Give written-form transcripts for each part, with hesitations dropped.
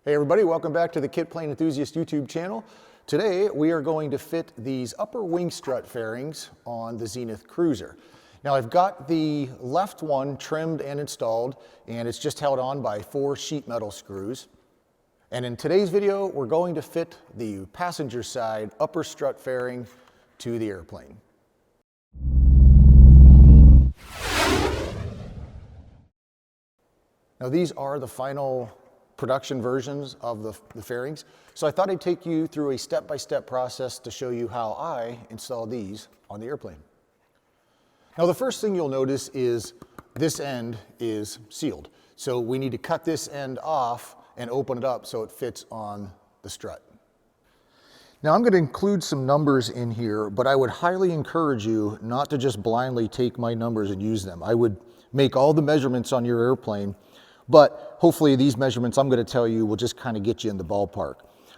Hey everybody, welcome back to the Kitplane Enthusiast YouTube channel. Today we are going to fit these upper wing strut fairings on the Zenith Cruzer. Now I've got the left one trimmed and installed, and it's just held on by 4 sheet metal screws. And in today's video, we're going to fit the passenger side upper strut fairing to the airplane. Now these are the final production versions of the fairings. So I thought I'd take you through a step-by-step process to show you how I install these on the airplane. Now the first thing you'll notice is this end is sealed. So we need to cut this end off and open it up so it fits on the strut. Now I'm going to include some numbers in here, but I would highly encourage you not to just blindly take my numbers and use them. I would make all the measurements on your airplane, but hopefully these measurements I'm going to tell you will just kind of get you in the ballpark.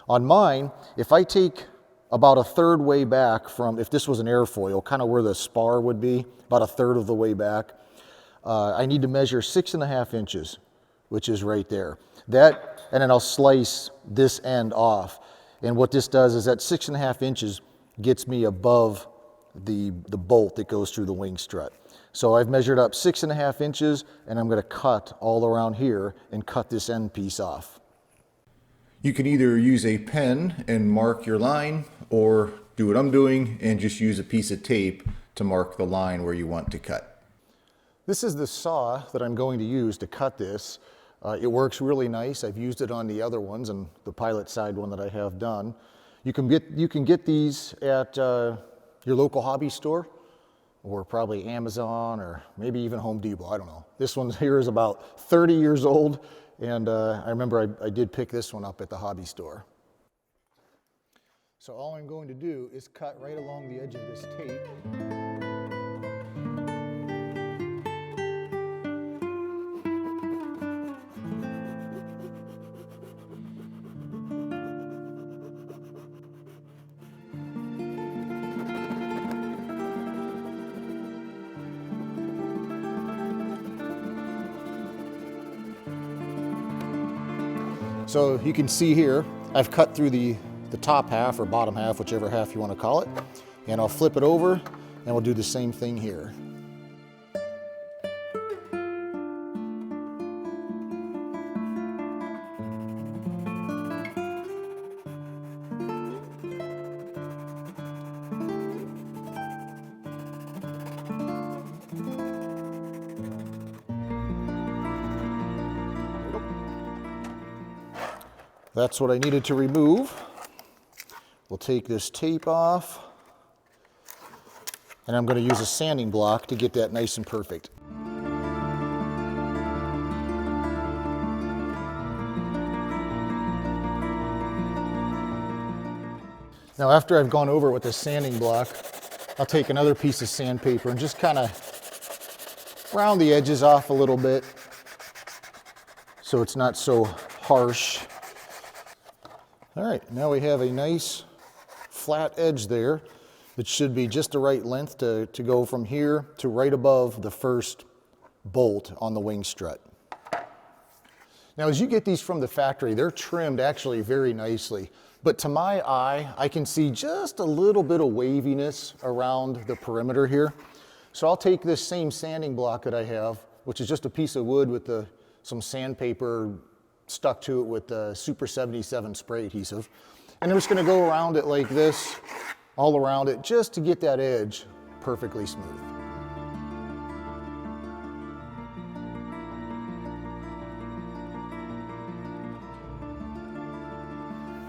On mine, if I take about a third way back from, if this was an airfoil, kind of where the spar would be, about a third of the way back, I need to measure 6.5 inches, which is right there. That, and then I'll slice this end off. And what this does is that 6.5 inches gets me above the bolt that goes through the wing strut. So I've measured up 6.5 inches, and I'm going to cut all around here and cut this end piece off. You can either use a pen and mark your line, or do what I'm doing and just use a piece of tape to mark the line where you want to cut. This is the saw that I'm going to use to cut this. It works really nice. I've used it on the other ones and the pilot side one that I have done. You can get these at your local hobby store, or probably Amazon, or maybe even Home Depot, I don't know. This one here is about 30 years old, and I remember I did pick this one up at the hobby store. So all I'm going to do is cut right along the edge of this tape. So you can see here, I've cut through the top half or bottom half, whichever half you want to call it, and I'll flip it over and we'll do the same thing here. That's what I needed to remove. We'll take this tape off, and I'm going to use a sanding block to get that nice and perfect. Now after I've gone over with the sanding block, I'll take another piece of sandpaper and just kind of round the edges off a little bit so it's not so harsh. All right, now we have a nice flat edge there that should be just the right length to go from here to right above the first bolt on the wing strut. Now as you get these from the factory, they're trimmed actually very nicely, but to my eye, I can see just a little bit of waviness around the perimeter here. So I'll take this same sanding block that I have, which is just a piece of wood with some sandpaper stuck to it with the Super 77 spray adhesive. And I'm just going to go around it like this, all around it, just to get that edge perfectly smooth.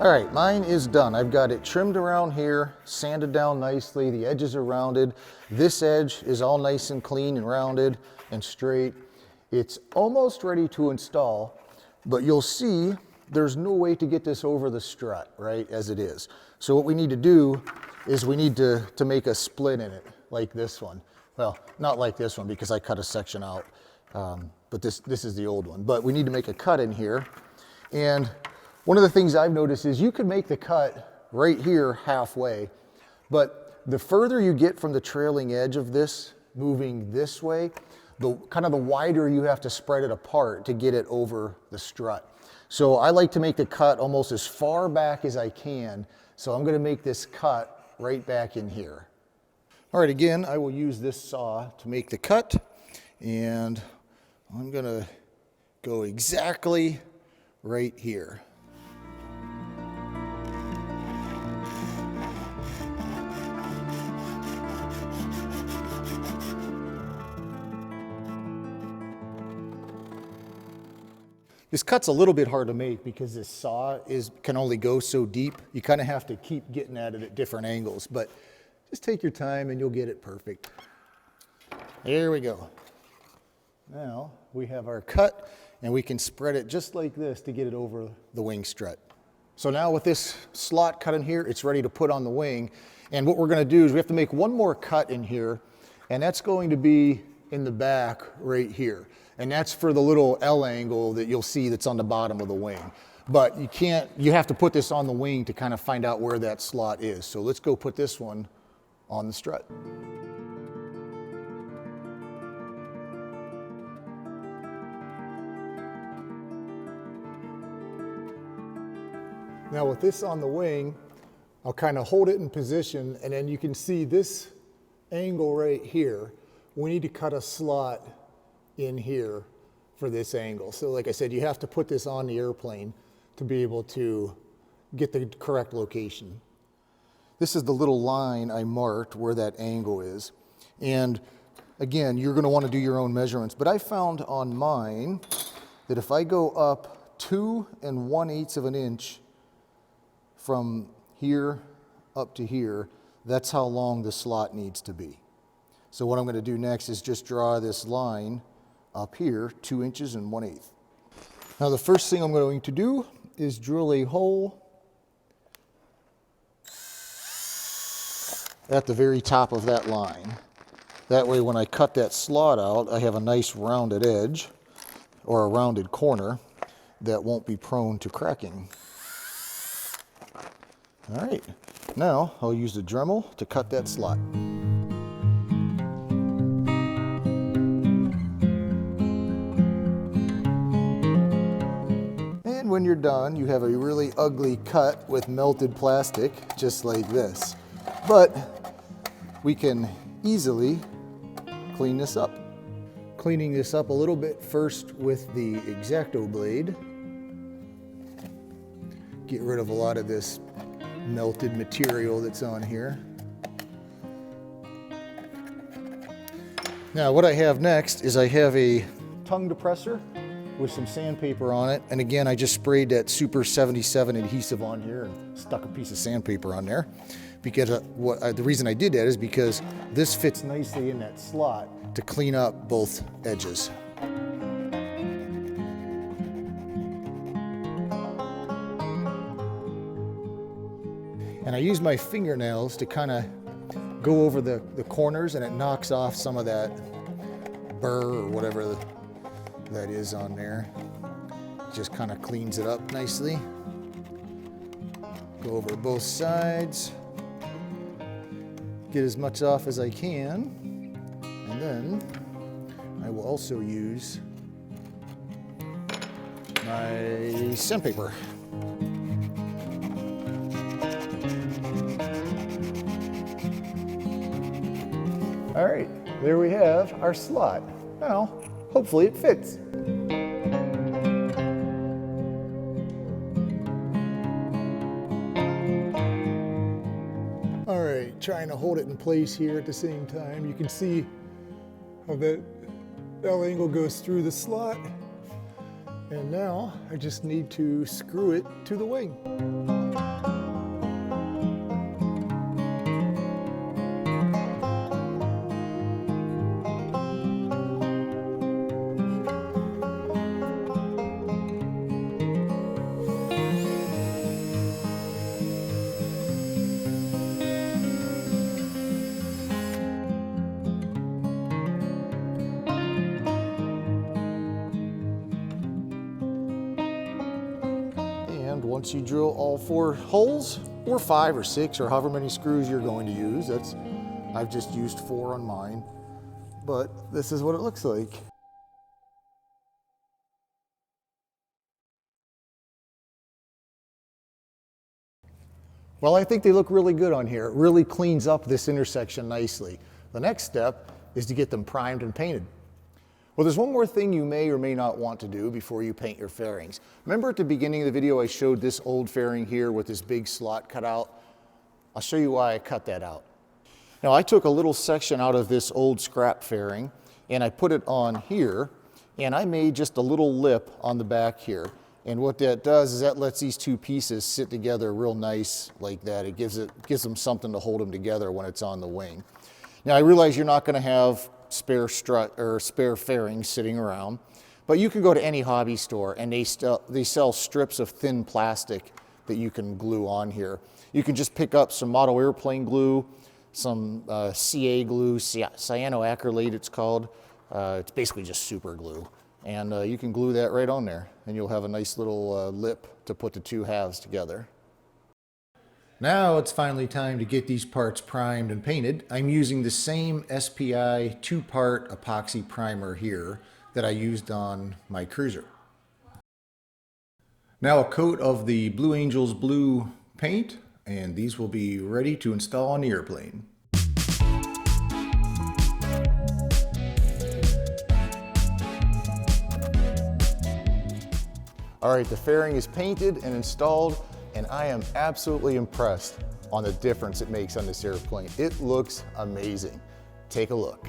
All right, mine is done. I've got it trimmed around here, sanded down nicely, the edges are rounded. This edge is all nice and clean and rounded and straight. It's almost ready to install. But you'll see there's no way to get this over the strut, right, as it is. So what we need to do is we need to make a split in it, like this one. Well, not like this one because I cut a section out, but this is the old one. But we need to make a cut in here. And one of the things I've noticed is you can make the cut right here halfway, but the further you get from the trailing edge of this, moving this way, the wider you have to spread it apart to get it over the strut. So I like to make the cut almost as far back as I can. So I'm going to make this cut right back in here. All right, again, I will use this saw to make the cut, and I'm going to go exactly right here. This cut's a little bit hard to make because this saw can only go so deep. You kind of have to keep getting at it at different angles, but just take your time and you'll get it perfect. There we go. Now we have our cut and we can spread it just like this to get it over the wing strut. So now with this slot cut in here, it's ready to put on the wing. And what we're going to do is we have to make one more cut in here, and that's going to be in the back right here. And that's for the little L angle that you'll see that's on the bottom of the wing. But you have to put this on the wing to kind of find out where that slot is. So let's go put this one on the strut. Now with this on the wing, I'll kind of hold it in position, and then you can see this angle right here. We need to cut a slot in here for this angle. So like I said, you have to put this on the airplane to be able to get the correct location. This is the little line I marked where that angle is. And again, you're going to want to do your own measurements, but I found on mine that if I go up 2 1/8 of an inch from here up to here, that's how long the slot needs to be. So what I'm going to do next is just draw this line up here, 2 1/8. Now the first thing I'm going to do is drill a hole at the very top of that line. That way when I cut that slot out, I have a nice rounded edge or a rounded corner that won't be prone to cracking. All right, now I'll use the Dremel to cut that slot. And when you're done, you have a really ugly cut with melted plastic, just like this. But we can easily clean this up. Cleaning this up a little bit first with the X-Acto blade. Get rid of a lot of this melted material that's on here. Now what I have next is I have a tongue depressor with some sandpaper on it, and again I just sprayed that Super 77 adhesive on here and stuck a piece of sandpaper on there because the reason I did that is because this fits nicely in that slot to clean up both edges. And I use my fingernails to kind of go over the corners, and it knocks off some of that burr or whatever that is on there. Just kind of cleans it up nicely. Go over both sides. Get as much off as I can. And then I will also use my sandpaper. All right, there we have our slot. Now, hopefully it fits. All right, trying to hold it in place here at the same time. You can see how that L angle goes through the slot. And now I just need to screw it to the wing. Once you drill all 4 holes, or 5 or 6, or however many screws you're going to use, I've just used 4 on mine, but this is what it looks like. Well, I think they look really good on here. It really cleans up this intersection nicely. The next step is to get them primed and painted. Well, there's one more thing you may or may not want to do before you paint your fairings. Remember at the beginning of the video I showed this old fairing here with this big slot cut out? I'll show you why I cut that out. Now I took a little section out of this old scrap fairing and I put it on here, and I made just a little lip on the back here. And what that does is that lets these two pieces sit together real nice like that. It gives them something to hold them together when it's on the wing. Now I realize you're not going to have spare strut or spare fairings sitting around, but you can go to any hobby store and they sell strips of thin plastic that you can glue on here. You can just pick up some model airplane glue, some CA glue, cyanoacrylate it's called. It's basically just super glue. And you can glue that right on there, and you'll have a nice little lip to put the two halves together. Now it's finally time to get these parts primed and painted. I'm using the same SPI 2-part epoxy primer here that I used on my Cruzer. Now a coat of the Blue Angels blue paint, and these will be ready to install on the airplane. All right, the fairing is painted and installed, and I am absolutely impressed on the difference it makes on this airplane. It looks amazing. Take a look.